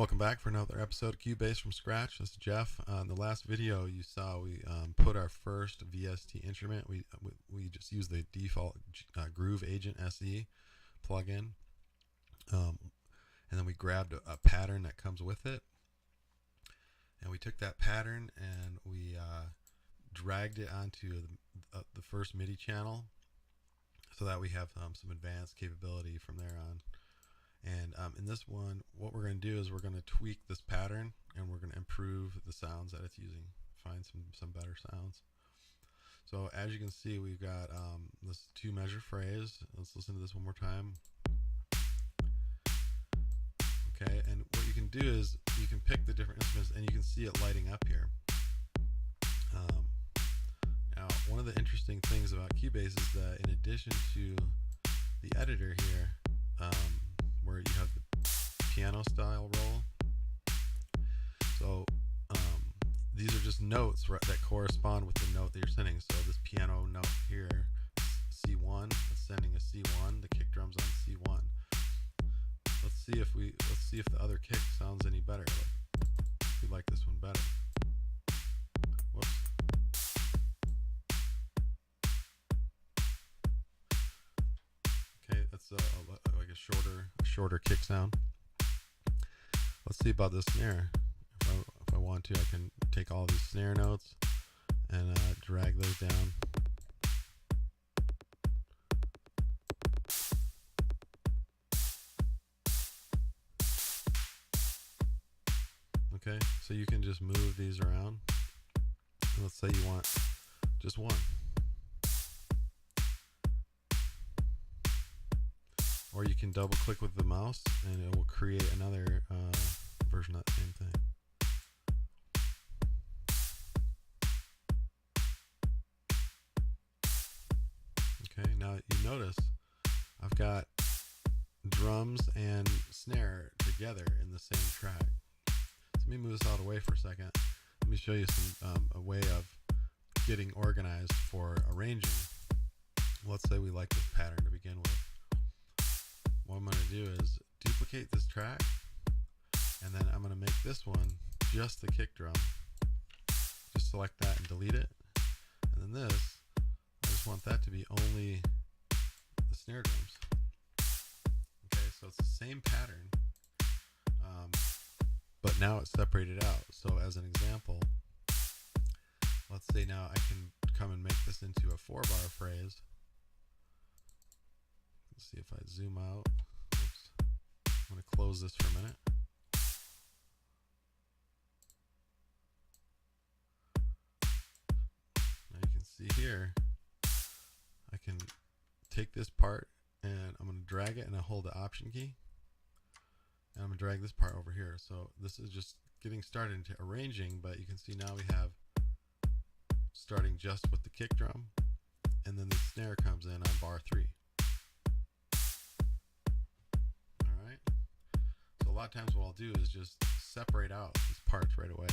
Welcome back for another episode of Cubase from scratch. This is Jeff. In the last video you saw we put our first VST instrument. We just used the default Groove Agent SE plugin, and then we grabbed a pattern that comes with it, and we took that pattern and we dragged it onto the first MIDI channel so that we have some advanced capability from there on. And in this one, what we're going to do is we're going to tweak this pattern and we're going to improve the sounds that it's using, find some better sounds. So as you can see, we've got this 2-measure phrase. Let's listen to this one more time. Okay, and what you can do is you can pick the different instruments and you can see it lighting up here. Now, one of the interesting things about Cubase is that in addition to the editor here, where you have the piano style roll. So these are just notes that correspond with the note that you're sending. So this piano note here, C1, it's sending a C1. The kick drum's on C1. Let's see if the other kick sounds any better. We like this one better. Whoops. Okay, that's like a shorter kick sound. Let's see about this snare. If I want to, I can take all these snare notes and drag those down. Okay, so you can just move these around. And let's say you want just one. Or you can double click with the mouse and it will create another version of that same thing. Okay, now you notice I've got drums and snare together in the same track. So let me move this out of the way for a second. Let me show you a way of getting organized for arranging. Let's say we like this pattern to begin with. What I'm going to do is duplicate this track, and then I'm going to make this one just the kick drum. Just select that and delete it. And then this, I just want that to be only the snare drums. Okay, so it's the same pattern, but now it's separated out. So as an example, let's say now I can come and make this into a 4-bar phrase. Let's see if I zoom out. Oops. I'm going to close this for a minute. Now you can see here, I can take this part and I'm going to drag it and I hold the Option key. And I'm going to drag this part over here. So this is just getting started into arranging, but you can see now we have starting just with the kick drum, and then the snare comes in on bar 3. A lot of times what I'll do is just separate out these parts right away.